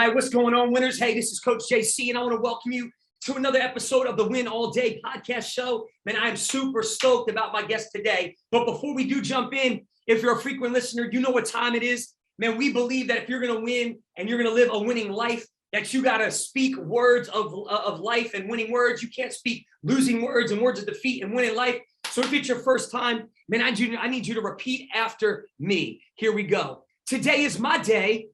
right, what's going on, winners? Hey, this is Coach JC, and I want to welcome you to another episode of the Win All Day podcast show. Man, I'm super stoked about my guest today. But before we do jump in, if you're a frequent listener, you know what time it is. Man, we believe that if you're going to win and you're going to live a winning life, that you got to speak words of life and winning words. You can't speak losing words and words of defeat and winning life. So if it's your first time, man, I need you to repeat after me. Here we go. Today is my day.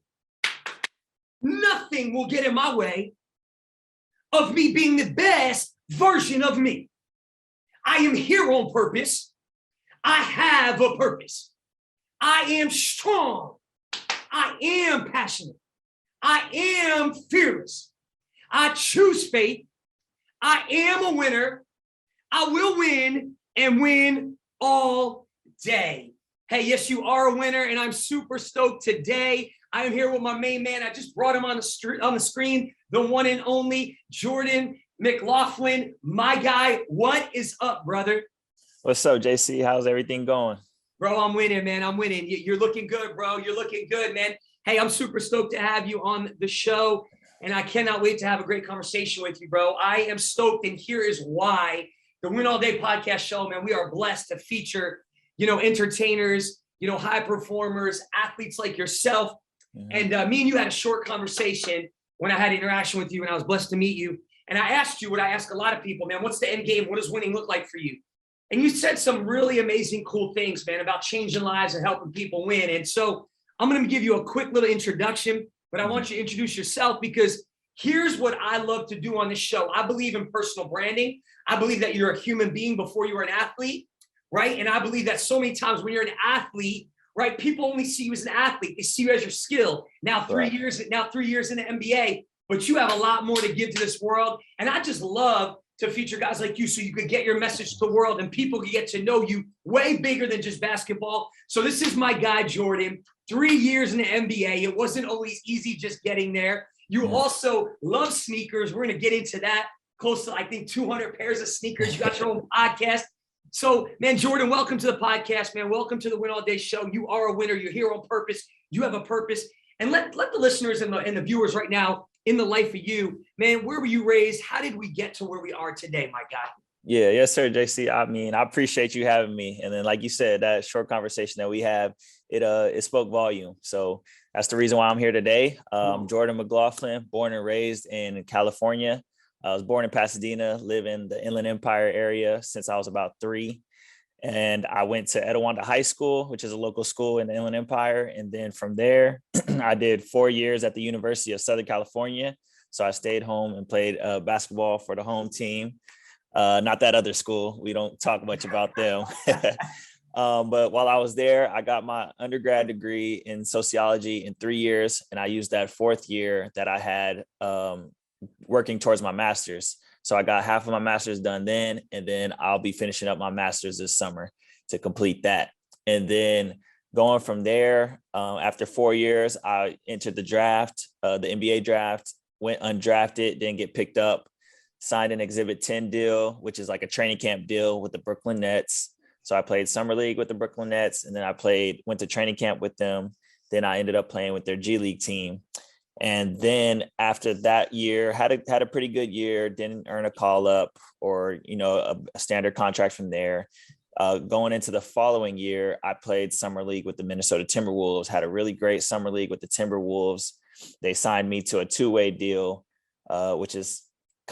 Nothing will get in my way of me being the best version of me. I am here on purpose. I have a purpose. I am strong. I am passionate. I am fearless. I choose faith. I am a winner. I will win and win all day. Hey, yes, you are a winner, and I'm super stoked today. I am here with my main man. I just brought him on the screen, the one and only Jordan McLaughlin, my guy. What is up, brother? What's up, JC? How's everything going? Bro, I'm winning, man. I'm winning. You're looking good, bro. You're looking good, man. Hey, I'm super stoked to have you on the show, and I cannot wait to have a great conversation with you, bro. I am stoked, and here is why. The Win All Day podcast show, man, we are blessed to feature, entertainers, high performers, athletes like yourself. Mm-hmm. And me and you had a short conversation when I had interaction with you, and I was blessed to meet you. And I asked you what I ask a lot of people, man, what's the end game? What does winning look like for you? And you said some really amazing, cool things, man, about changing lives and helping people win. And so I'm going to give you a quick little introduction, but I want you to introduce yourself, because here's what I love to do on this show. I believe in personal branding. I believe that you're a human being before you're an athlete, right? And I believe that so many times when you're an athlete, right, people only see you as an athlete. They see you as your skill. Now 3 years in the NBA, but you have a lot more to give to this world. And I just love to feature guys like you so you could get your message to the world and people can get to know you way bigger than just basketball. So this is my guy, Jordan. 3 years in the NBA. It wasn't always easy just getting there. You also love sneakers. We're going to get into that. Close to, I think, 200 pairs of sneakers. You got your own podcast. So, man, Jordan, welcome to the podcast, man. Welcome to the Win All Day show. You are a winner. You're here on purpose. You have a purpose. And let the listeners and the viewers right now in the life of you, man, where were you raised? How did we get to where we are today, my guy? Yeah, yes, sir, JC. I mean, I appreciate you having me. And then, like you said, that short conversation that we have, it spoke volume. So that's the reason why I'm here today. Jordan McLaughlin, born and raised in California. I was born in Pasadena, live in the Inland Empire area since I was about 3. And I went to Etiwanda High School, which is a local school in the Inland Empire. And then from there, I did 4 years at the University of Southern California. So I stayed home and played basketball for the home team. Not that other school. We don't talk much about them. But while I was there, I got my undergrad degree in sociology in 3 years. And I used that 4th year that I had working towards my master's. So I got half of my master's done then, and then I'll be finishing up my master's this summer to complete that. And then going from there, after 4 years, I entered the draft, the NBA draft, went undrafted, didn't get picked up, signed an Exhibit 10 deal, which is like a training camp deal with the Brooklyn Nets. So I played summer league with the Brooklyn Nets, and then I went to training camp with them. Then I ended up playing with their G League team. And then after that year, had a pretty good year, didn't earn a call up or, a standard contract from there. Going into the following year, I played summer league with the Minnesota Timberwolves, had a really great summer league with the Timberwolves. They signed me to a 2-way deal, which is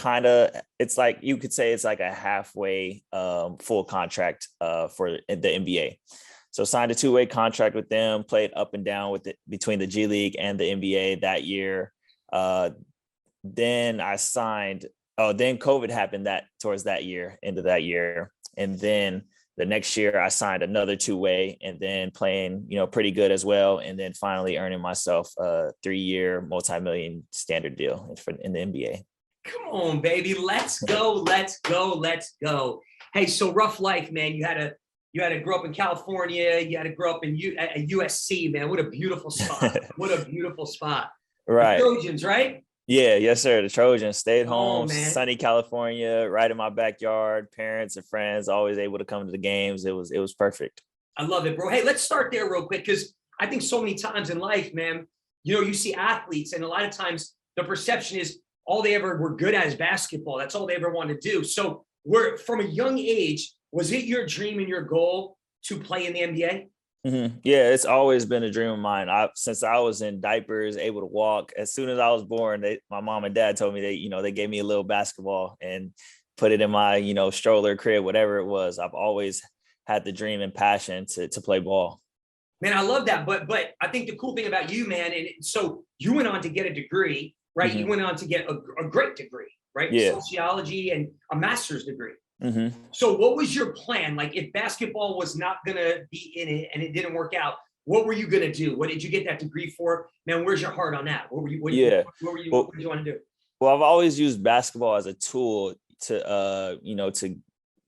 it's like, you could say it's like a halfway full contract for the NBA. So signed a 2-way contract with them, played up and down with it between the G League and the NBA that year. Then I signed, then COVID happened towards that year, end of that year. And then the next year I signed another 2-way and then playing, pretty good as well. And then finally earning myself a 3-year multi-million standard deal in the NBA. Come on, baby. Let's go. Let's go. Let's go. Hey, so rough life, man. You had to grow up in California. You had to grow up at USC, man. What a beautiful spot. What a beautiful spot. Right. The Trojans, right? Yeah, yes, sir. The Trojans stayed home, sunny California, right in my backyard. Parents and friends always able to come to the games. It was perfect. I love it, bro. Hey, let's start there real quick, because I think so many times in life, man, you see athletes, and a lot of times the perception is all they ever were good at is basketball. That's all they ever wanted to do. So from a young age, was it your dream and your goal to play in the NBA? Yeah, it's always been a dream of mine. Since I was in diapers, able to walk. As soon as I was born, my mom and dad told me they gave me a little basketball and put it in my stroller, crib, whatever it was. I've always had the dream and passion to play ball. Man, I love that. But I think the cool thing about you, man, and so you went on to get a degree, right? You went on to get a great degree, right? Yeah. Sociology and a master's degree. Mm-hmm. So what was your plan? Like, if basketball was not going to be in it and it didn't work out, what were you going to do? What did you get that degree for? Man, where's your heart on that? What did you want to do? Well, I've always used basketball as a tool to, to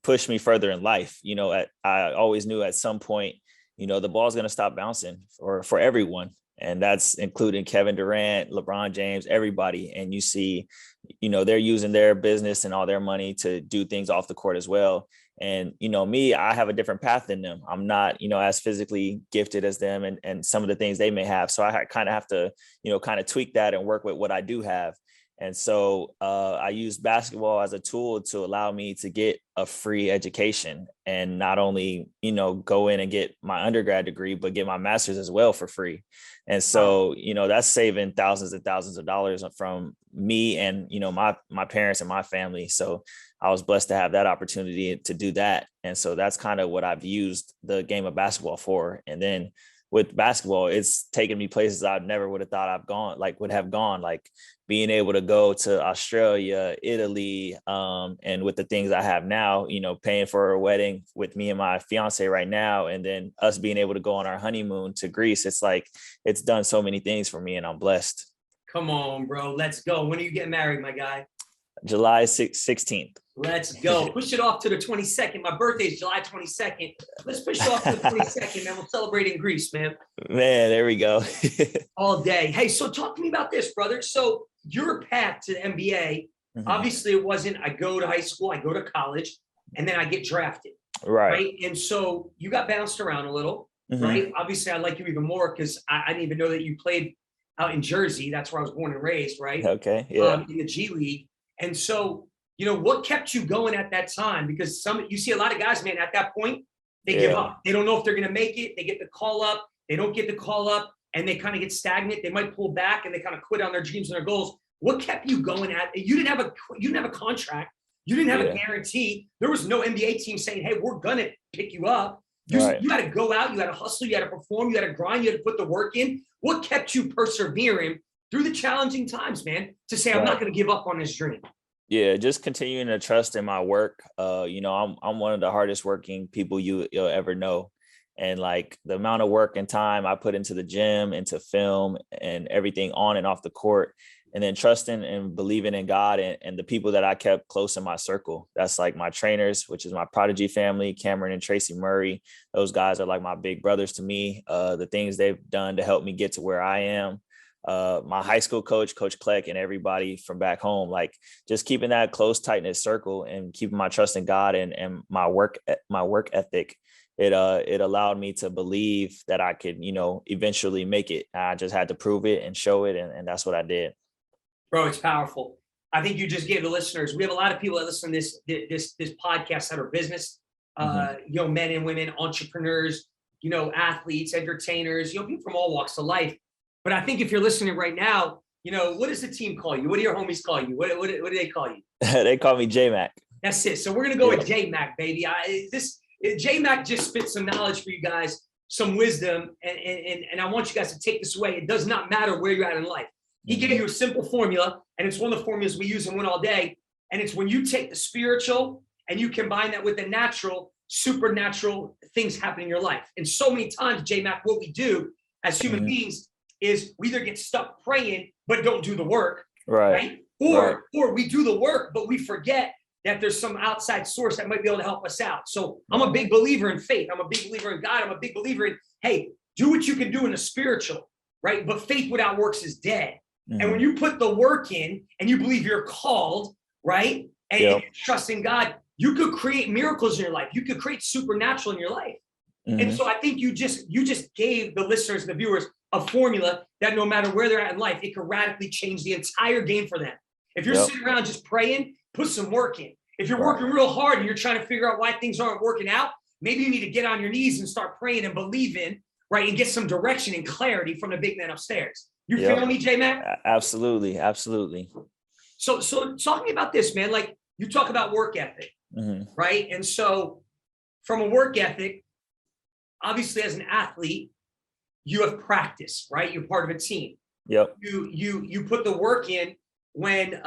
push me further in life. I always knew at some point, the ball's going to stop bouncing for everyone. And that's including Kevin Durant, LeBron James, everybody. And you see, they're using their business and all their money to do things off the court as well. And, me, I have a different path than them. I'm not, as physically gifted as them and some of the things they may have. So I kind of have to, kind of tweak that and work with what I do have. And so I use basketball as a tool to allow me to get a free education and not only, go in and get my undergrad degree, but get my master's as well for free. And so, that's saving thousands and thousands of dollars from me and, my parents and my family. So I was blessed to have that opportunity to do that. And so that's kind of what I've used the game of basketball for. And then with basketball, it's taken me places I never would have thought would have gone, like being able to go to Australia, Italy, and with the things I have now, paying for a wedding with me and my fiance right now, and then us being able to go on our honeymoon to Greece. It's like, it's done so many things for me and I'm blessed. Come on, bro. Let's go. When are you getting married, my guy? July 16th. Let's go. Push it off to the 22nd. My birthday is July 22nd. Let's push it off to the 22nd, man. We'll celebrate in Greece, man. Man, there we go. All day. Hey, so talk to me about this, brother. So your path to the NBA, obviously it wasn't, I go to high school, I go to college, and then I get drafted. Right. And so you got bounced around a little, right? Obviously, I like you even more because I didn't even know that you played out in Jersey. That's where I was born and raised, right? Okay. Yeah. In the G League. And so, what kept you going at that time? Because you see a lot of guys, man, at that point, they give up. They don't know if they're going to make it. They get the call up. They don't get the call up and they kind of get stagnant. They might pull back and they kind of quit on their dreams and their goals. What kept you going at it? You didn't have a contract. You didn't have a guarantee. There was no NBA team saying, hey, we're going to pick you up. You had to go out. You had to hustle. You had to perform. You had to grind. You had to put the work in. What kept you persevering through the challenging times, man, to say, I'm not going to give up on this dream? Yeah, just continuing to trust in my work. I'm one of the hardest working people you'll ever know. And like the amount of work and time I put into the gym, into film and everything on and off the court, and then trusting and believing in God and the people that I kept close in my circle. That's like my trainers, which is my Prodigy family, Cameron and Tracy Murray. Those guys are like my big brothers to me. The things they've done to help me get to where I am. My high school coach, Coach Kleck, and everybody from back home, like just keeping that close, tight-knit circle and keeping my trust in God and my work ethic. It allowed me to believe that I could, eventually make it. I just had to prove it and show it. And that's what I did. Bro, it's powerful. I think you just gave the listeners, we have a lot of people that listen to this podcast that are business, men and women, entrepreneurs, athletes, entertainers, people from all walks of life. But I think if you're listening right now, what does the team call you? What do your homies call you? What do they call you? They call me J-Mac. That's it. So we're going to go with J-Mac, baby. J-Mac just spit some knowledge for you guys, some wisdom. And I want you guys to take this away. It does not matter where you're at in life. He gave you a simple formula, and it's one of the formulas we use and win all day. And it's when you take the spiritual and you combine that with the natural, supernatural things happen in your life. And so many times, J-Mac, what we do as human beings is we either get stuck praying, but don't do the work, right? Or we do the work, but we forget that there's some outside source that might be able to help us out. So I'm a big believer in faith. I'm a big believer in God. I'm a big believer in, hey, do what you can do in the spiritual, right? But faith without works is dead. And when you put the work in and you believe you're called, right? And you trust in God, you could create miracles in your life. You could create supernatural in your life. And so I think you just gave the listeners, the viewers, a formula that no matter where they're at in life, it can radically change the entire game for them. If you're sitting around just praying, put some work in. If you're working real hard and you're trying to figure out why things aren't working out, maybe you need to get on your knees and start praying and believing, right? And get some direction and clarity from the big man upstairs. You feel me, J-Mac? Absolutely. Absolutely. So talk to me about this, man. Like, you talk about work ethic, right? And so from a work ethic, obviously as an athlete, you have practice, right? You're part of a team. Yep. You put the work in when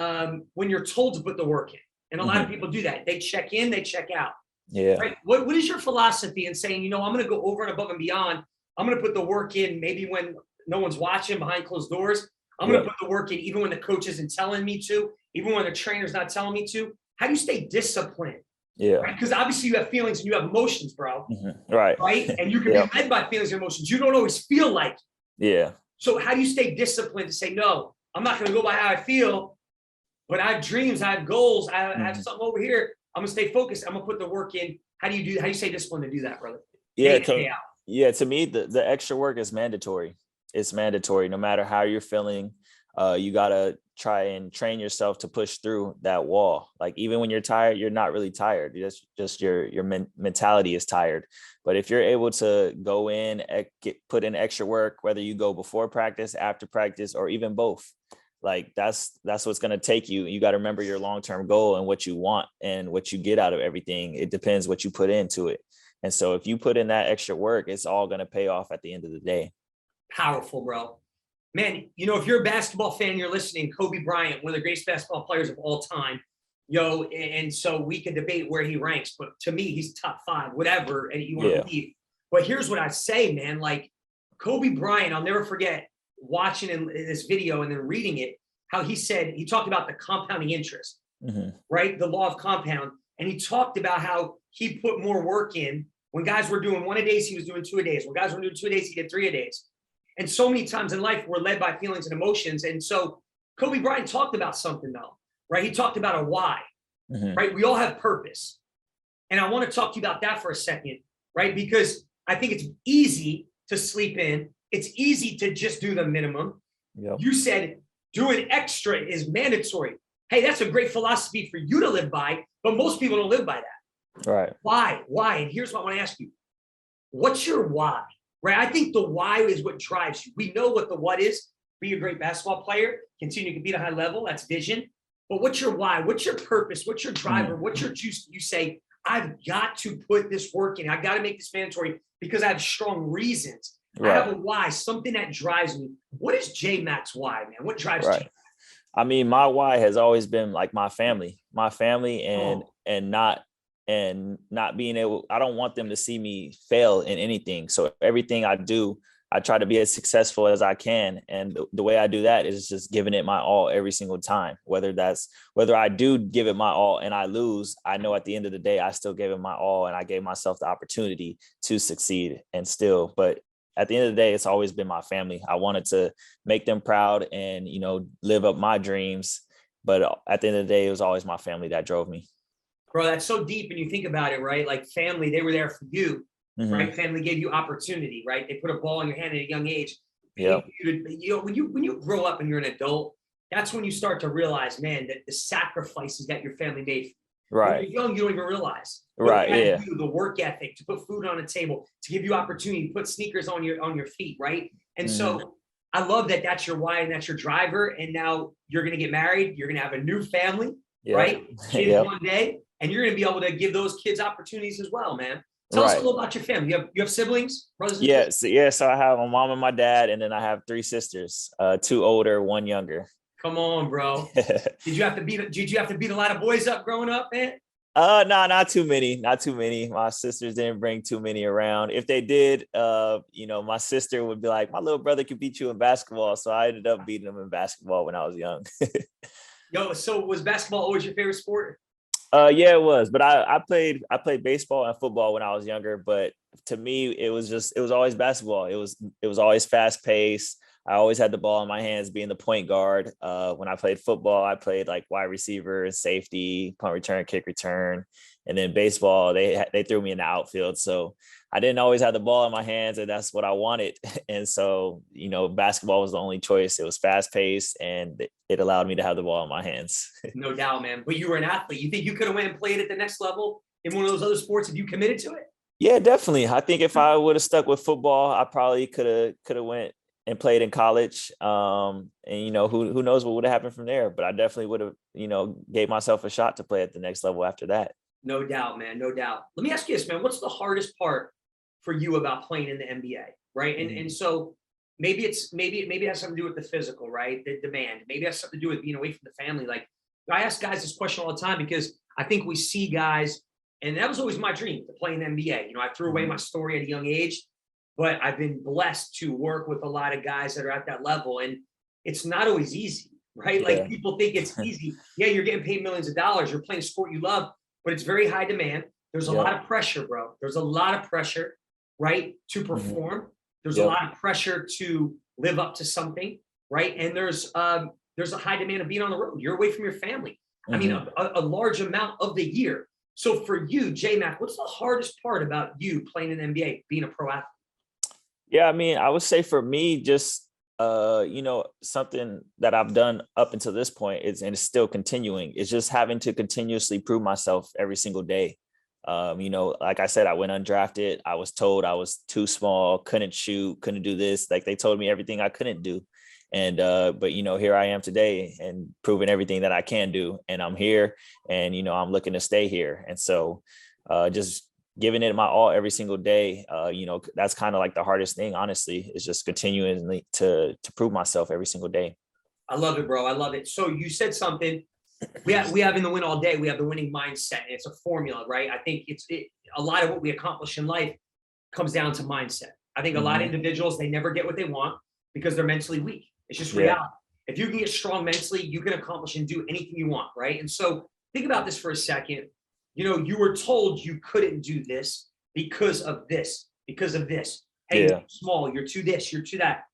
you're told to put the work in. And a lot of people do that. They check in, they check out. Yeah. Right? What is your philosophy in saying, I'm going to go over and above and beyond. I'm going to put the work in maybe when no one's watching behind closed doors. I'm going to put the work in even when the coach isn't telling me to, even when the trainer's not telling me to. How do you stay disciplined? Yeah. Right? Because obviously you have feelings and you have emotions, bro. Right. Right. And you can be led by feelings and emotions. You don't always feel like it. Yeah. So how do you stay disciplined to say, no, I'm not going to go by how I feel, but I have dreams, I have goals, I have something over here. I'm going to stay focused. I'm going to put the work in. How do you stay disciplined to do that, brother? To me, the extra work is mandatory. It's mandatory. No matter how you're feeling, you got to try and train yourself to push through that wall. Like, even when you're tired, you're not really tired. Just your mentality is tired. But if you're able to go in, put in extra work, whether you go before practice, after practice, or even both, like that's what's going to take you. You got to remember your long-term goal and what you want and what you get out of everything. It depends what you put into it. And so if you put in that extra work, it's all going to pay off at the end of the day. Powerful, bro. Man, if you're a basketball fan, you're listening, Kobe Bryant, one of the greatest basketball players of all time, and so we can debate where he ranks, but to me, he's top 5, whatever, and you want to believe. But here's what I say, man, like Kobe Bryant, I'll never forget watching in this video and then reading it, how he talked about the compounding interest, right? The law of compound. And he talked about how he put more work in. When guys were doing 1 a days, he was doing 2 a days. When guys were doing 2 a days, he did 3 a days. And so many times in life, we're led by feelings and emotions. And so Kobe Bryant talked about something, though, right? He talked about a why, right? We all have purpose. And I want to talk to you about that for a second, right? Because I think it's easy to sleep in. It's easy to just do the minimum. Yep. You said doing extra is mandatory. Hey, that's a great philosophy for you to live by, but most people don't live by that. Right. Why? And here's what I want to ask you. What's your why? Right? I think the why is what drives you. We know what the what is. Be a great basketball player, continue to compete at a high level. That's vision. But what's your why? What's your purpose? What's your driver? What's your juice? You say, I've got to put this work in. I've got to make this mandatory because I have strong reasons. Right. I have a why, something that drives me. What is J-Mac's why, man? What drives you? I mean, my why has always been like my family and not being able, I don't want them to see me fail in anything. So everything I do, I try to be as successful as I can. And the way I do that is just giving it my all every single time, whether I do give it my all and I lose, I know at the end of the day, I still gave it my all and I gave myself the opportunity to succeed but at the end of the day, it's always been my family. I wanted to make them proud and, live up my dreams. But at the end of the day, it was always my family that drove me. Bro, that's so deep. And you think about it, right? Like family, they were there for you, right? Family gave you opportunity, right? They put a ball in your hand at a young age. Yeah. When you grow up and you're an adult, that's when you start to realize, man, that the sacrifices that your family made. Right. When you're young, you don't even realize. Right. Yeah. The work ethic, to put food on the table, to give you opportunity, to put sneakers on your feet, right? And so I love that that's your why and that's your driver. And now you're going to get married. You're going to have a new family, right? Kids one day. And you're going to be able to give those kids opportunities as well, man. Tell us a little about your family. You have siblings, brothers and sisters? Yeah. So I have my mom and my dad, and then I have 3 sisters, 2 older, 1 younger. Come on, bro. Did you have to beat a lot of boys up growing up, man? No, not too many. Not too many. My sisters didn't bring too many around. If they did, my sister would be like, my little brother could beat you in basketball. So I ended up beating him in basketball when I was young. So was basketball always your favorite sport? Yeah, it was. But I played baseball and football when I was younger. But to me, it was always basketball. It was always fast paced. I always had the ball in my hands being the point guard. When I played football, I played like wide receiver, safety, punt return, kick return. And then baseball, they threw me in the outfield. So I didn't always have the ball in my hands, and that's what I wanted. And so, basketball was the only choice. It was fast paced, and it allowed me to have the ball in my hands. No doubt, man. But you were an athlete. You think you could have went and played at the next level in one of those other sports if you committed to it? Yeah, definitely. I think if I would have stuck with football, I probably could have went and played in college. And who knows what would have happened from there. But I definitely would have, gave myself a shot to play at the next level after that. No doubt, man. No doubt. Let me ask you this, man. What's the hardest part for you about playing in the NBA? Right. And so maybe it has something to do with the physical, right? The demand. Maybe it has something to do with being away from the family. Like, I ask guys this question all the time because I think we see guys, and that was always my dream, to play in the NBA. I threw away my story at a young age, but I've been blessed to work with a lot of guys that are at that level. And it's not always easy, right? Yeah. Like, people think it's easy. Yeah, you're getting paid millions of dollars. You're playing a sport you love, but it's very high demand. There's a lot of pressure, bro. There's a lot of pressure, right, to perform. There's a lot of pressure to live up to something, right? And there's a high demand of being on the road. You're away from your family. I mean, a large amount of the year. So for you, J-Mac, what's the hardest part about you playing in the NBA, being a pro athlete? Yeah, I mean, I would say for me, just something that I've done up until this point and it's still continuing, is just having to continuously prove myself every single day. Like I said, I went undrafted. I was told I was too small, couldn't shoot, couldn't do this. Like, they told me everything I couldn't do. And, but here I am today and proving everything that I can do. And I'm here, and, I'm looking to stay here. And so, just giving it my all every single day. That's kind of like the hardest thing, honestly, is just continuing to prove myself every single day. I love it, bro. I love it. So you said something we have in the Win All Day. We have the winning mindset. And it's a formula, right? I think a lot of what we accomplish in life comes down to mindset. I think a lot of individuals, they never get what they want because they're mentally weak. It's just reality. If you can get strong mentally, you can accomplish and do anything you want, right? And so think about this for a second. You were told you couldn't do this because of this, because of this. Hey, you're small, you're too this, you're too that.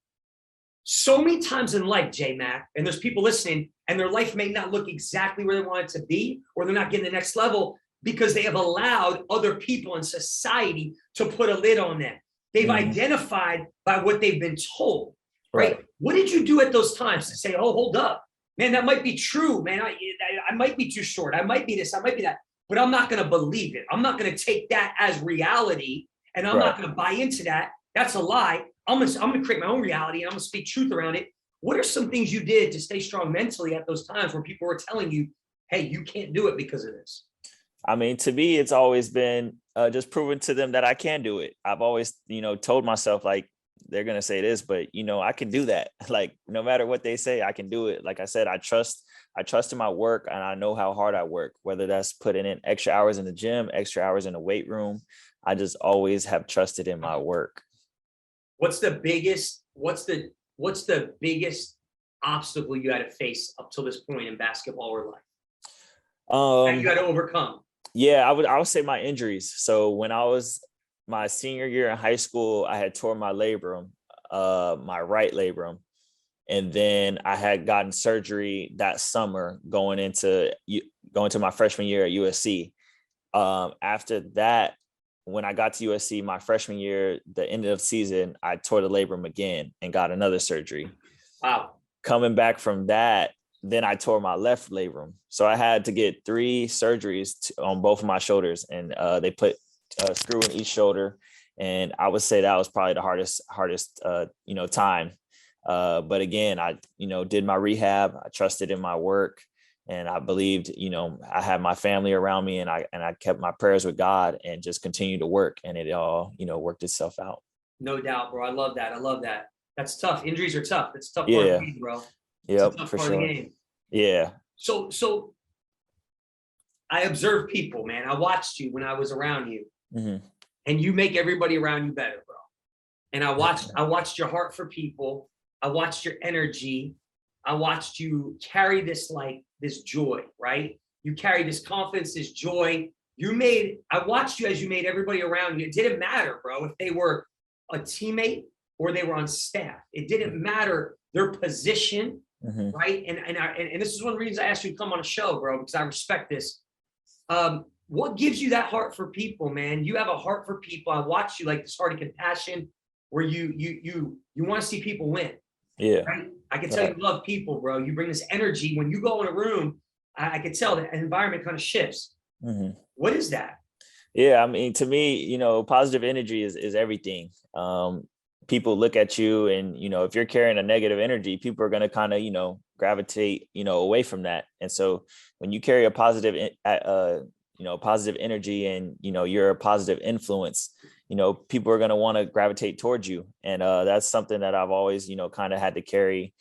So many times in life, J-Mac, and there's people listening, and their life may not look exactly where they want it to be, or they're not getting the next level because they have allowed other people in society to put a lid on them. They've identified by what they've been told, right? What did you do at those times to say, oh, hold up, man, that might be true, man. I might be too short. I might be this, I might be that, but I'm not going to believe it. I'm not going to take that as reality, and I'm not going to buy into that. That's a lie. I'm going to create my own reality, and I'm going to speak truth around it. What are some things you did to stay strong mentally at those times where people were telling you, hey, you can't do it because of this? I mean, to me, it's always been just proving to them that I can do it. I've always, told myself, like, they're going to say this, but, I can do that. Like, no matter what they say, I can do it. Like I said, I trust in my work, and I know how hard I work, whether that's putting in extra hours in the gym, extra hours in the weight room. I just always have trusted in my work. What's the biggest obstacle you had to face up till this point in basketball or life? That you had to overcome? Yeah, I would say my injuries. So when I was my senior year in high school, I had torn my labrum, my right labrum. And then I had gotten surgery that summer going into my freshman year at USC. After that, when I got to USC my freshman year, the end of the season, I tore the labrum again and got another surgery. Wow. Coming back from that, then I tore my left labrum. So I had to get 3 surgeries on both of my shoulders, and they put a screw in each shoulder. And I would say that was probably the hardest time. But again, I did my rehab. I trusted in my work, and I believed, I had my family around me, and I kept my prayers with God and just continued to work, and it all, worked itself out. No doubt, bro. I love that. That's tough. Injuries are tough. It's a tough part of the game, bro. Yep, for sure. Yeah. So I observe people, man. I watched you when I was around you, and you make everybody around you better, bro. And I watched your heart for people. I watched your energy. I watched you carry this joy, right? You carry this confidence, this joy. I watched you as you made everybody around you. It didn't matter, bro, if they were a teammate or they were on staff. It didn't matter their position, right? And this is one of the reasons I asked you to come on a show, bro, because I respect this. What gives you that heart for people, man? You have a heart for people. I watch you, like this heart of compassion, where you want to see people win. Yeah. Right? I can tell you love people, bro. You bring this energy. When you go in a room, I can tell that environment kind of shifts. What is that? Yeah, I mean, to me, positive energy is everything. People look at you and, if you're carrying a negative energy, people are going to kind of, gravitate, away from that. And so when you carry a positive, positive energy and, you're a positive influence, people are going to want to gravitate towards you. And that's something that I've always, kind of had to carry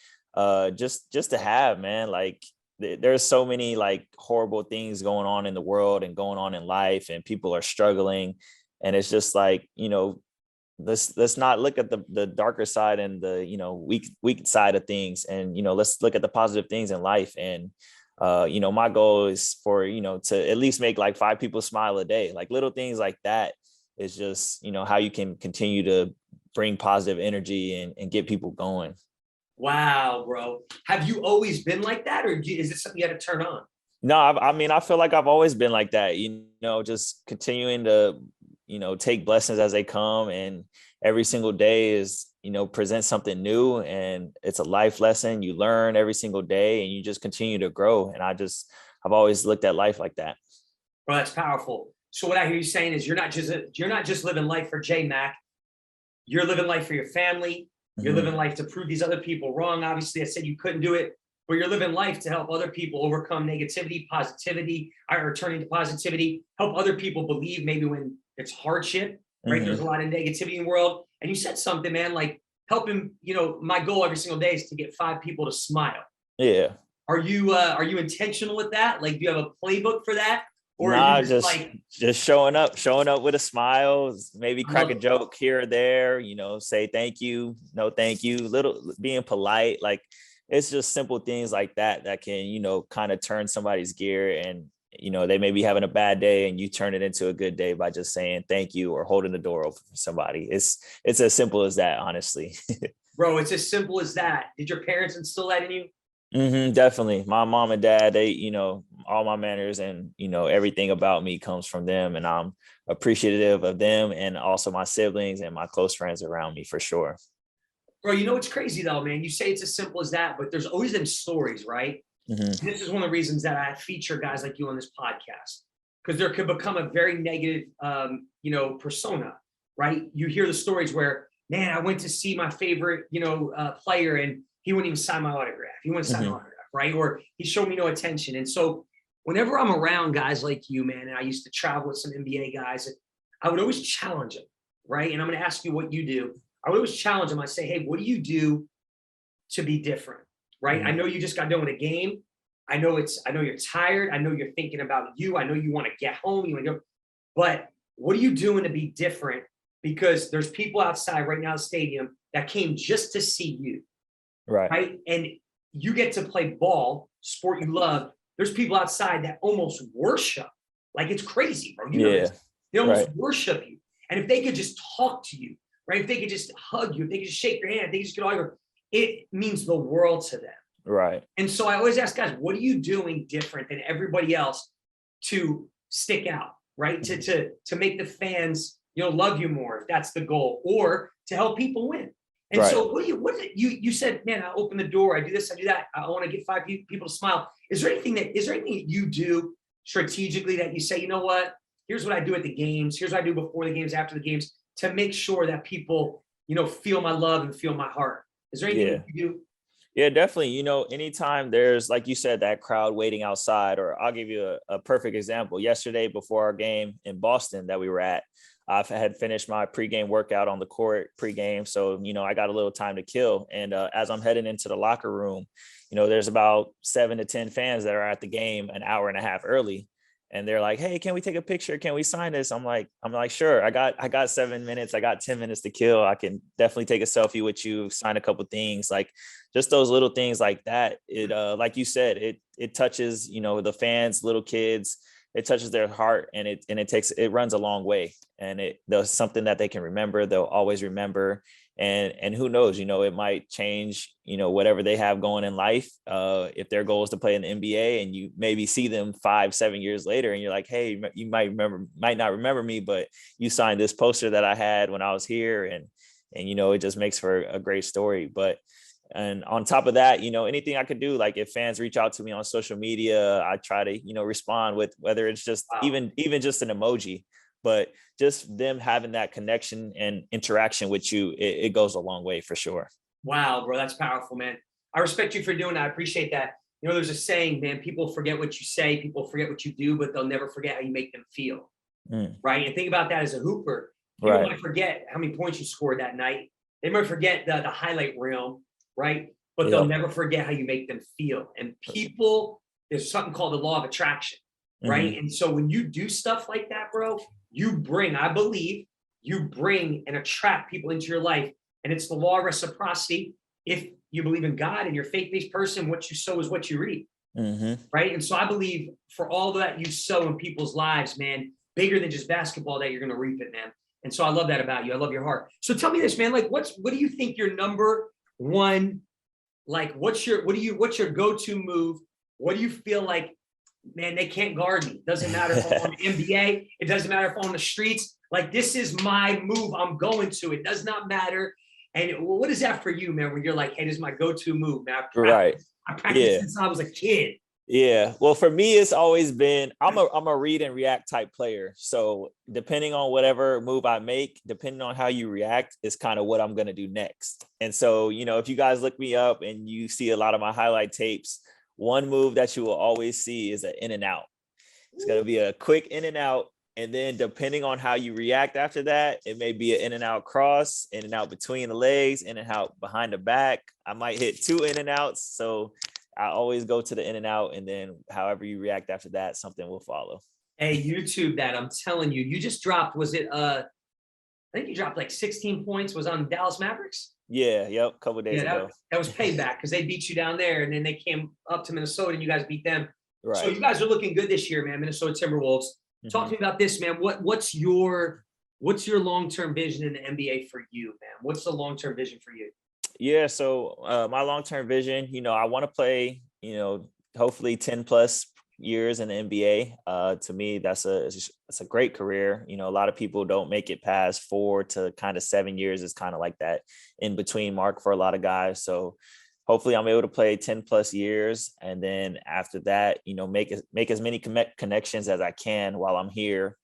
just to have, man. Like, there's so many like horrible things going on in the world and going on in life, and people are struggling. And it's just like, let's not look at the darker side and the, weak side of things. And, let's look at the positive things in life. And, my goal is for, to at least make like 5 people smile a day. Like little things like that is just, how you can continue to bring positive energy and get people going. Wow, bro. Have you always been like that, or is it something you had to turn on? No, I mean, I feel like I've always been like that, just continuing to, take blessings as they come. And every single day is, present something new, and it's a life lesson. You learn every single day and you just continue to grow. And I've always looked at life like that. Well, that's powerful. So what I hear you saying is you're not just living life for J Mac. You're living life for your family. You're living life to prove these other people wrong. Obviously, I said you couldn't do it, but you're living life to help other people overcome negativity, positivity, or turning to positivity, help other people believe maybe when it's hardship, right? There's a lot of negativity in the world. And you said something, man, like helping, my goal every single day is to get 5 people to smile. Yeah. Are you intentional with that? Like, do you have a playbook for that? Or nah, are you just showing up with a smile, maybe crack a joke here or there, say thank you, no thank you, little being polite. Like, it's just simple things like that can, kind of turn somebody's gear. And, they may be having a bad day and you turn it into a good day by just saying thank you or holding the door open for somebody. It's as simple as that, honestly. Bro, it's as simple as that. Did your parents instill that in you? Definitely. My mom and dad, they, all my manners and, everything about me comes from them. And I'm appreciative of them and also my siblings and my close friends around me, for sure. Bro, what's crazy though, man? You say it's as simple as that, but there's always them stories, right? This is one of the reasons that I feature guys like you on this podcast, because there could become a very negative, persona, right? You hear the stories where, man, I went to see my favorite, player and he wouldn't even sign my autograph. He wouldn't sign my autograph, right? Or he showed me no attention. And so whenever I'm around guys like you, man, and I used to travel with some NBA guys, I would always challenge them, right? And I'm going to ask you what you do. I would always challenge them. I say, hey, what do you do to be different, right? I know you just got done with a game. I know you're tired. I know you're thinking about you. I know you want to get home. You want to go, but what are you doing to be different? Because there's people outside right now in the stadium that came just to see you. Right. And you get to play ball, sport you love. There's people outside that almost worship. Like, it's crazy, bro. You know this. They almost worship you. And if they could just talk to you, right? If they could just hug you, if they could just shake your hand, if they could just get all your, it means the world to them. Right. And so I always ask guys, what are you doing different than everybody else to stick out, right? To make the fans, love you more, if that's the goal, or to help people win. And so you said, man, I open the door, I do this, I do that. I want to get 5 people to smile. Is there anything that you do strategically that you say, you know what, here's what I do at the games. Here's what I do before the games, after the games, to make sure that people, feel my love and feel my heart. Is there anything that you do? Yeah, definitely. Anytime there's, like you said, that crowd waiting outside, or I'll give you a perfect example. Yesterday before our game in Boston that we were at, I had finished my pregame workout on the court pregame. So, I got a little time to kill. And as I'm heading into the locker room, there's about 7 to 10 fans that are at the game an hour and a half early. And they're like, hey, can we take a picture? Can we sign this? I'm like, sure. I got 7 minutes. I got 10 minutes to kill. I can definitely take a selfie with you, sign a couple things, like just those little things like that. It, like you said, it touches, the fans, little kids, it touches their heart, and it runs a long way, and there's something that they can remember. They'll always remember. And who knows, it might change, whatever they have going in life. If their goal is to play in the NBA, and you maybe see them 5-7 years later, and you're like, hey, you might not remember me, but you signed this poster that I had when I was here. And it just makes for a great story. And on top of that, anything I could do, like if fans reach out to me on social media, I try to, respond with, whether it's just even just an emoji, but just them having that connection and interaction with you, it goes a long way for sure. Wow, bro, that's powerful, man. I respect you for doing that. I appreciate that. There's a saying, man, people forget what you say, people forget what you do, but they'll never forget how you make them feel. Right. And think about that as a hooper. People might forget how many points you scored that night. They might forget the highlight reel, right? But they'll never forget how you make them feel. And people, there's something called the law of attraction, right? And so when you do stuff like that, bro, I believe you bring and attract people into your life. And it's the law of reciprocity. If you believe in God and you're a faith-based person, what you sow is what you reap. Right. And so I believe for all that you sow in people's lives, man, bigger than just basketball, that you're going to reap it, man. And so I love that about you. I love your heart. So tell me this, man, like what do you think your number one, like what's your go-to move? What do you feel like, man, they can't guard me? Doesn't matter if I'm on the NBA. It doesn't matter if I'm on the streets. Like, this is my move. I'm going to. It does not matter. And what is that for you, man, when you're like, hey, this is my go-to move, man? I practiced since I was a kid. Yeah. Well, for me, it's always been, I'm a read and react type player. So depending on whatever move I make, depending on how you react, is kind of what I'm going to do next. And so, if you guys look me up and you see a lot of my highlight tapes, one move that you will always see is an in and out. It's going to be a quick in and out. And then depending on how you react after that, it may be an in and out cross, in and out between the legs, in and out behind the back. I might hit 2 in and outs. So I always go to the in and out, and then however you react after that, something will follow. Hey, YouTube that. I'm telling you, you just dropped, I think you dropped like 16 points, was on Dallas Mavericks? Yeah, yep, a couple of days ago. That was payback because they beat you down there, and then they came up to Minnesota and you guys beat them. Right. So you guys are looking good this year, man, Minnesota Timberwolves. Talk to me about this, man. What's your long-term vision in the NBA for you, man? What's the long-term vision for you? Yeah, so my long-term vision, I want to play, hopefully 10 plus years in the NBA. To me, that's a great career. A lot of people don't make it past 4 to kind of 7 years. Is kind of like that in between mark for a lot of guys. So hopefully I'm able to play 10 plus years. And then after that, make as many connections as I can while I'm here.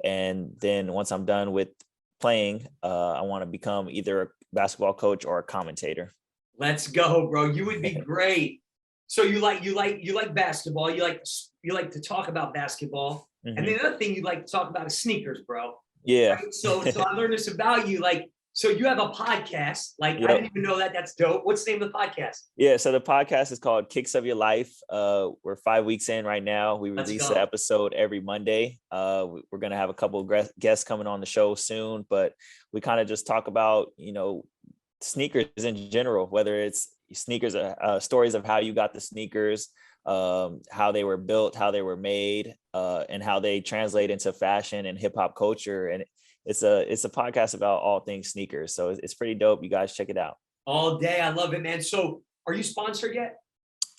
And then once I'm done with playing, I want to become either a basketball coach or a commentator. Let's go, bro. You would be great. So you like basketball. You like to talk about basketball. And the other thing you like to talk about is sneakers, bro. Yeah. Right? So I learned this about you. So you have a podcast. I didn't even know that. That's dope. What's the name of the podcast? Yeah. So the podcast is called Kicks of Your Life. We're 5 weeks in right now. We release an episode every Monday. We're going to have a couple of guests coming on the show soon, but we kind of just talk about, sneakers in general, whether it's sneakers, stories of how you got the sneakers, how they were built, how they were made, and how they translate into fashion and hip hop culture. And it's a podcast about all things sneakers. So it's pretty dope. You guys check it out. All day. I love it, man. So are you sponsored yet?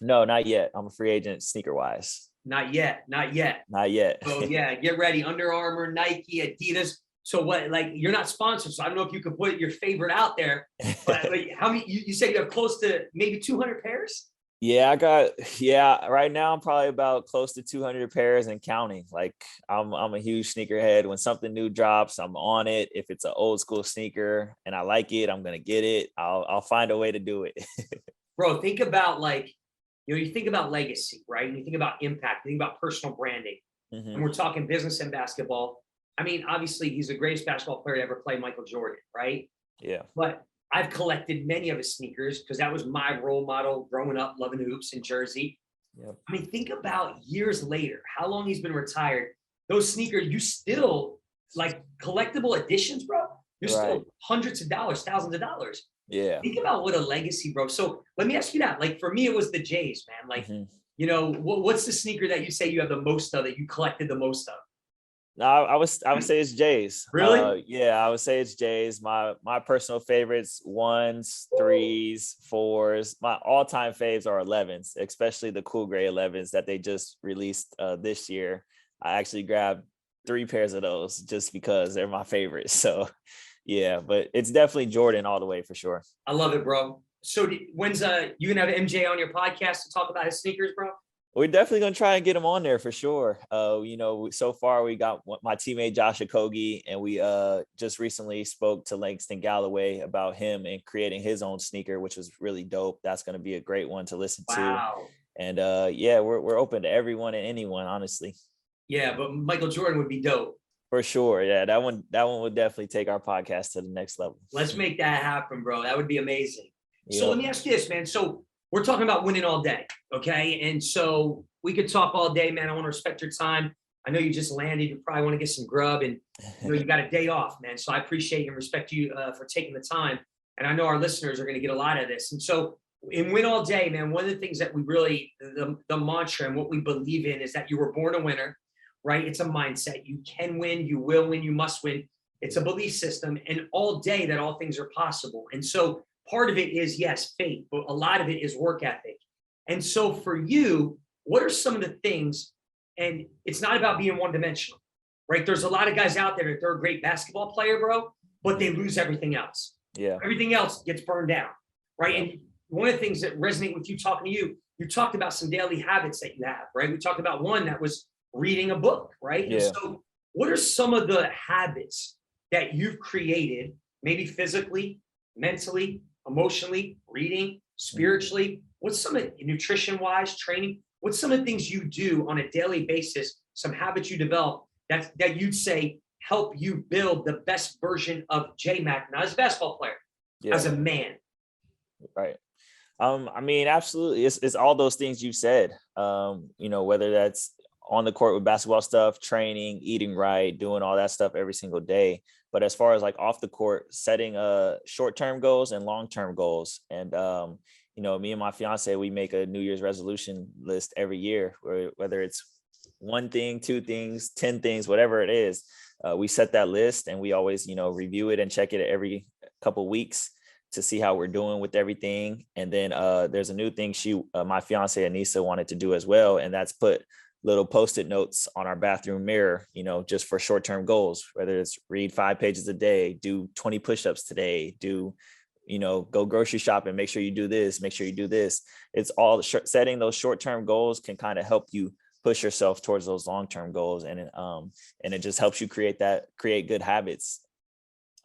No, not yet. I'm a free agent sneaker wise. Not yet. So yeah, get ready. Under Armour, Nike, Adidas. So what, you're not sponsored. So I don't know if you could put your favorite out there, but how many, you said you have close to maybe 200 pairs? Yeah, right now I'm probably about close to 200 pairs and counting. I'm a huge sneakerhead. When something new drops, I'm on it. If it's an old school sneaker and I like it, I'm going to get it. I'll find a way to do it. Bro, think about you think about legacy, right? And you think about impact, you think about personal branding. And we're talking business and basketball. I mean, obviously he's the greatest basketball player to ever play, Michael Jordan, right? Yeah. But I've collected many of his sneakers because that was my role model growing up, loving hoops in Jersey. Yep. I mean, think about years later, how long he's been retired. Those sneakers, you still collectible editions, bro. You're still hundreds of dollars, thousands of dollars. Yeah. Think about what a legacy, bro. So let me ask you that. For me, it was the Jays, man. You know, what's the sneaker that you say you have the most of, that you collected the most of? No, I would say it's J's. Really? Yeah, I would say it's J's. My personal favorites, 1s, 3s, 4s. My all-time faves are 11s, especially the cool gray 11s that they just released this year. I actually grabbed 3 pairs of those just because they're my favorites. So yeah, but it's definitely Jordan all the way for sure. I love it, bro. So when's you gonna have MJ on your podcast to talk about his sneakers, bro? We're definitely gonna try and get him on there for sure. So far we got my teammate Josh Okogie, and we just recently spoke to Langston Galloway about him and creating his own sneaker, which was really dope. That's gonna be a great one to listen to. Wow. And yeah, we're open to everyone and anyone, honestly. Yeah, but Michael Jordan would be dope. For sure. Yeah, that one would definitely take our podcast to the next level. Let's make that happen, bro. That would be amazing. Yeah. So let me ask you this, man. So we're talking about winning all day, okay? And so we could talk all day, man. I want to respect your time. I know you just landed. You probably want to get some grub, and you got a day off, man. So I appreciate and respect you for taking the time. And I know our listeners are going to get a lot of this. And so in Win All Day, man, one of the things that we really, the mantra and what we believe in is that you were born a winner, right? It's a mindset. You can win, you will win, you must win. It's a belief system, and all day that all things are possible. And so part of it is, yes, faith, but a lot of it is work ethic. And so for you, what are some of the things, and it's not about being one-dimensional, right? There's a lot of guys out there that they're a great basketball player, bro, but they lose everything else. Yeah. Everything else gets burned down, right? And one of the things that resonate with you talking to you, you talked about some daily habits that you have, right? We talked about one that was reading a book, right? Yeah. And so what are some of the habits that you've created, maybe physically, mentally, emotionally, reading, spiritually? What's some of nutrition wise, training? What's some of the things you do on a daily basis, some habits you develop that you'd say help you build the best version of J-Mac, not as a basketball player, as a man? Right. I mean, absolutely. It's all those things you said, whether that's on the court with basketball stuff, training, eating right, doing all that stuff every single day. But as far as like off the court, setting short-term goals and long-term goals. And, me and my fiance, we make a New Year's resolution list every year, whether it's 1 thing, 2 things, 10 things, whatever it is. We set that list, and we always, review it and check it every couple weeks to see how we're doing with everything. And then there's a new thing my fiance Anissa wanted to do as well, and that's put little Post-it notes on our bathroom mirror, just for short-term goals, whether it's read 5 pages a day, do 20 push-ups today, go grocery shopping, make sure you do this, make sure you do this. It's all setting those short-term goals can kind of help you push yourself towards those long-term goals. And it just helps you create good habits.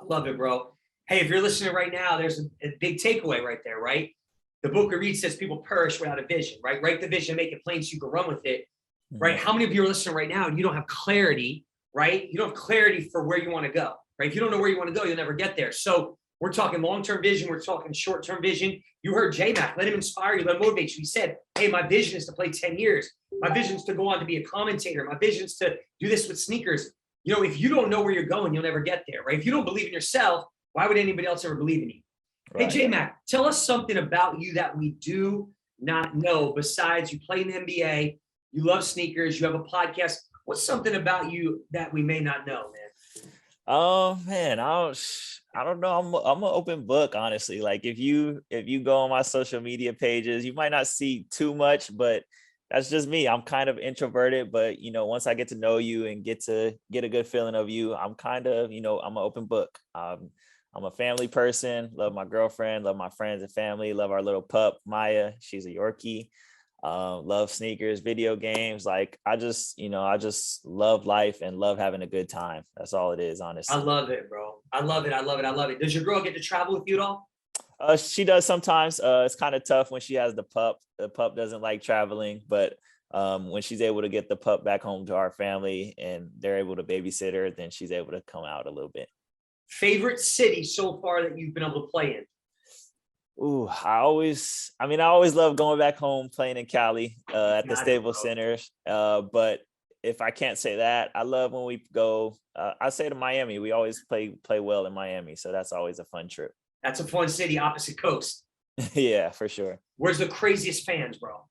I love it, bro. Hey, if you're listening right now, there's a big takeaway right there, right? The book we read says people perish without a vision, right? Write the vision, make it plain so you can run with it. Right? How many of you are listening right now and you don't have clarity, right? You don't have clarity for where you want to go, right? If you don't know where you want to go, you'll never get there. So we're talking long-term vision. We're talking short-term vision. You heard J-Mac, let him inspire you, let him motivate you. He said, hey, my vision is to play 10 years. My vision is to go on to be a commentator. My vision is to do this with sneakers. If you don't know where you're going, you'll never get there, right? If you don't believe in yourself, why would anybody else ever believe in you? Right. Hey, J-Mac, tell us something about you that we do not know besides you play in the NBA, you love sneakers, you have a podcast. What's something about you that we may not know, man? Oh man, I don't know. I'm an open book, honestly. Like if you go on my social media pages, you might not see too much, but that's just me. I'm kind of introverted, but once I get to know you and get a good feeling of you, I'm kind of, I'm an open book. I'm a family person, love my girlfriend, love my friends and family, love our little pup, Maya. She's a Yorkie. Love sneakers, video games. Like I just love life and love having a good time. That's all it is, honestly. I love it, bro. I love it. Does your girl get to travel with you at all? She does sometimes. It's kind of tough when she has the pup. The pup doesn't like traveling, but when she's able to get the pup back home to our family and they're able to babysit her, then she's able to come out a little bit. Favorite city so far that you've been able to play in? Ooh, I always love going back home playing in Cali at the Staples Center. But if I can't say that, I love when we go. I say to Miami. We always play well in Miami, so that's always a fun trip. That's a fun city, opposite coast. Yeah, for sure. Where's the craziest fans, bro?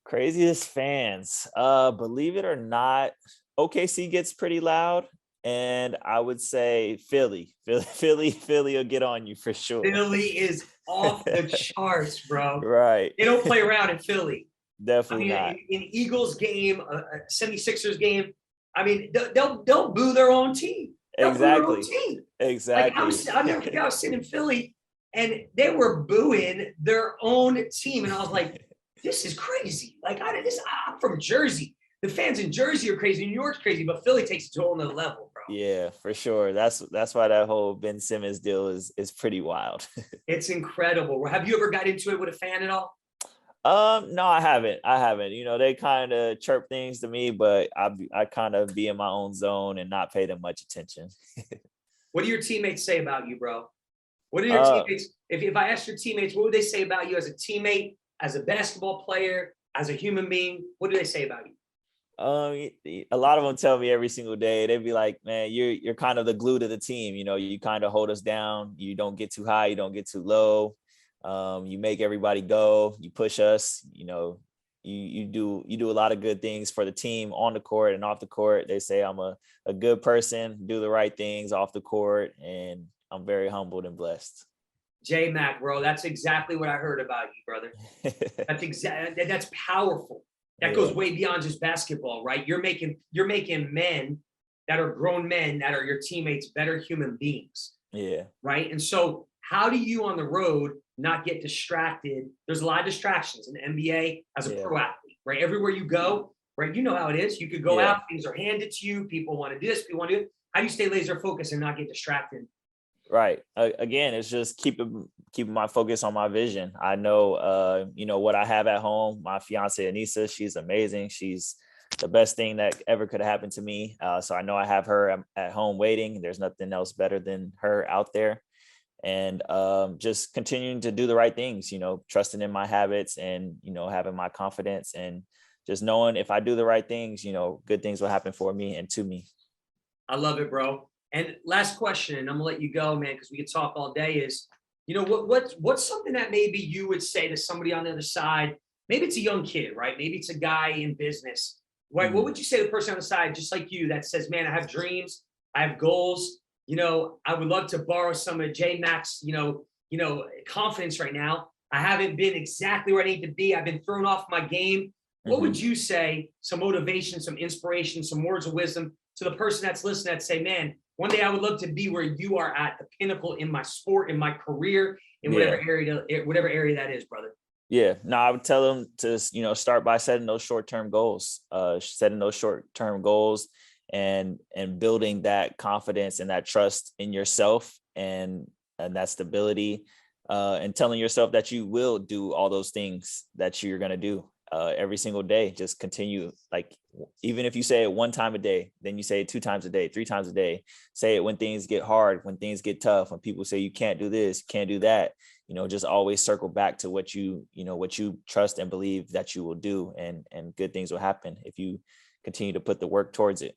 Craziest fans. Believe it or not, OKC gets pretty loud. And I would say Philly will get on you for sure. Philly is off the charts, bro. Right. They don't play around in Philly. I Definitely mean, not. in Eagles game, a 76ers game, I mean, they'll boo their own team. They'll boo their own Exactly. team. Like Exactly. I'll never forget, I was sitting in Philly and they were booing their own team. And I was like, this is crazy. Like I'm from Jersey. The fans in Jersey are crazy. New York's crazy, but Philly takes it to a whole nother level, bro. Yeah, for sure. That's why that whole Ben Simmons deal is pretty wild. It's incredible. Have you ever got into it with a fan at all? No, I haven't. You know, they kind of chirp things to me, but I kind of be in my own zone and not pay them much attention. What do your teammates say about you, bro? What are your teammates? If I asked your teammates, what would they say about you as a teammate, as a basketball player, as a human being? What do they say about you? A lot of them tell me every single day. They'd be like, man, you're kind of the glue to the team. You know, you kind of hold us down. You don't get too high. You don't get too low. You make everybody go. You push us. You know, you do a lot of good things for the team on the court and off the court. They say I'm a good person, do the right things off the court, and I'm very humbled and blessed. J Mac, bro, that's exactly what I heard about you, brother. That's powerful. That goes way beyond just basketball, right? You're making men that are grown men that are your teammates better human beings. Yeah. Right. And so how do you on the road not get distracted? There's a lot of distractions in the NBA as a pro athlete, right? Everywhere you go, right? You know how it is. You could go out, things are handed to you. People want to do this, people want to do it. How do you stay laser focused and not get distracted? Right. Again, it's just keeping my focus on my vision. I know, you know, what I have at home. My fiance, Anissa, she's amazing. She's the best thing that ever could have happened to me. So I know I have her at home waiting. There's nothing else better than her out there. And just continuing to do the right things, you know, trusting in my habits and, you know, having my confidence and just knowing if I do the right things, you know, good things will happen for me and to me. I love it, bro. And last question, and I'm gonna let you go, man, because we could talk all day, is, you know, what's something that maybe you would say to somebody on the other side? Maybe it's a young kid, right? Maybe it's a guy in business. Right? What would you say to the person on the side, just like you, that says, man, I have dreams, I have goals, you know, I would love to borrow some of J Mac's, you know, confidence right now. I haven't been exactly where I need to be. I've been thrown off my game. What would you say, some motivation, some inspiration, some words of wisdom to the person that's listening that say, man, one day I would love to be where you are at, the pinnacle in my sport, in my career, in whatever area that is, brother. Yeah, no, I would tell them to, you know, start by setting those short-term goals, and building that confidence and that trust in yourself and that stability, and telling yourself that you will do all those things that you're going to do every single day. Just continue, like, even if you say it one time a day, then you say it 2 times a day, 3 times a day. Say it when things get hard, when things get tough, when people say you can't do this, can't do that. You know, just always circle back to what you trust and believe that you will do, and good things will happen if you continue to put the work towards it.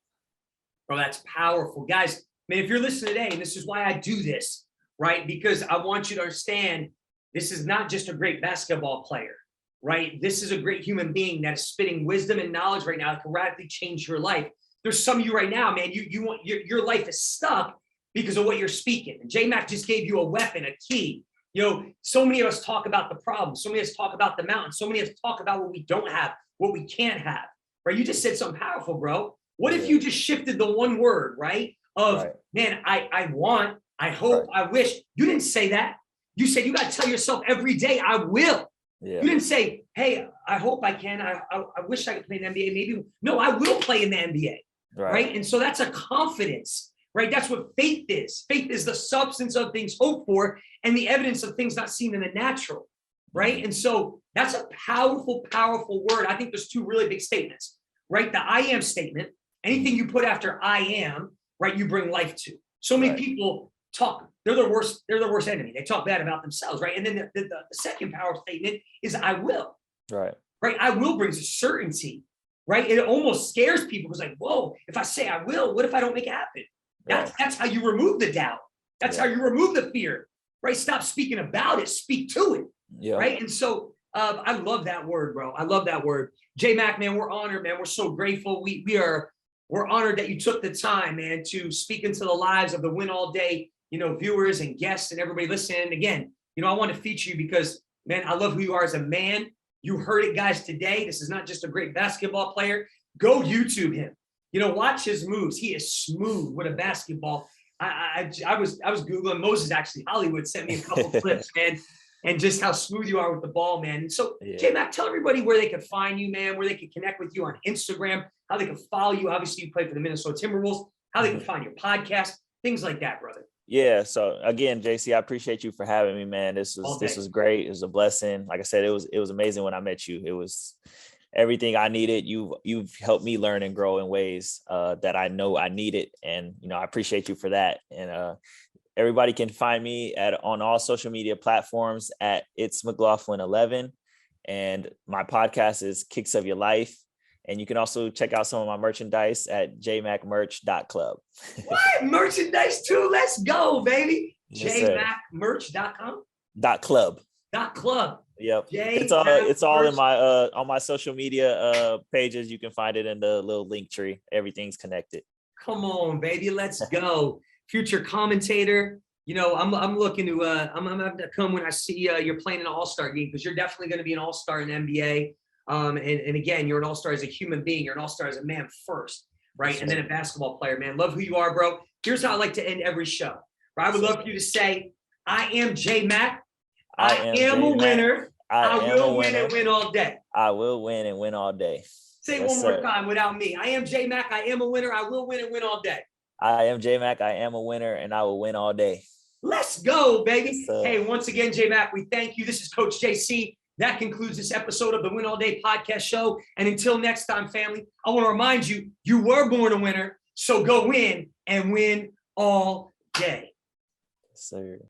Bro, that's powerful. Guys, man, if you're listening today, and this is why I do this, right? Because I want you to understand this is not just a great basketball player, right? This is a great human being that is spitting wisdom and knowledge right now that can radically change your life. There's some of you right now, man, you want your life is stuck because of what you're speaking. And J Mac just gave you a weapon, a key. You know, so many of us talk about the problem. So many of us talk about the mountain. So many of us talk about what we don't have, what we can't have, right? You just said something powerful, bro. What if you just shifted the one word, right? Of, man, I want, I hope, I wish. You didn't say that. You said you got to tell yourself every day, I will. Yeah. You didn't say, hey, I hope I can. I wish I could play in the NBA. Maybe. No, I will play in the NBA, right? And so that's a confidence, right? That's what faith is. Faith is the substance of things hoped for and the evidence of things not seen in the natural, right? And so that's a powerful, powerful word. I think there's 2 really big statements, right? The I am statement. Anything you put after I am, right, you bring life to. So many people talk, they're the worst enemy. They talk bad about themselves, right? And then the second powerful statement is I will. Right? I will brings a certainty, right? It almost scares people. It's like, whoa, if I say I will, what if I don't make it happen? That's how you remove the doubt. That's how you remove the fear, right? Stop speaking about it, speak to it, right? And so I love that word, bro. I love that word. J Mac, man, we're honored, man. We're so grateful. We're honored that you took the time, man, to speak into the lives of the Win All Day, viewers and guests and everybody listening. Again, I want to feature you because, man, I love who you are as a man. You heard it, guys, today. This is not just a great basketball player. Go YouTube him. Watch his moves. He is smooth with a basketball. I was Googling Moses, actually. Hollywood sent me a couple clips, man, and just how smooth you are with the ball, man. And so, yeah. J-Mac, tell everybody where they can find you, man, where they can connect with you on Instagram, how they can follow you. Obviously, you play for the Minnesota Timberwolves, how they can find your podcast, things like that, brother. Yeah. So again, JC, I appreciate you for having me, man. This was great. It was a blessing. Like I said, it was amazing when I met you. It was everything I needed. You've helped me learn and grow in ways that I know I needed. And, I appreciate you for that. And everybody can find me on all social media platforms at It's McLaughlin 11. And my podcast is Kicks of Your Life. And you can also check out some of my merchandise at jmacmerch.club. What? Merchandise too? Let's go, baby. Yes, jmacmerch.com? .club. .club. Yep. It's all in my on my social media pages. You can find it in the little link tree. Everything's connected. Come on, baby. Let's go. Future commentator. I'm looking to I'm gonna have to come when I see you're playing an all-star game, because you're definitely going to be an all-star in the NBA. And again, you're an all-star as a human being. You're an all-star as a man first, right? And then a basketball player, man. Love who you are, bro. Here's how I like to end every show. Right? I would love for you to say, I am J Mac. I am a winner. I will win and win all day. I will win and win all day. Say it one more time without me. I am J Mac. I am a winner. I will win and win all day. I am J Mac. I am a winner, and I will win all day. Let's go, baby. Hey, once again, J Mac, we thank you. This is Coach JC. That concludes this episode of the Win All Day podcast show. And until next time, family, I want to remind you, you were born a winner. So go win and win all day. Yes, sir.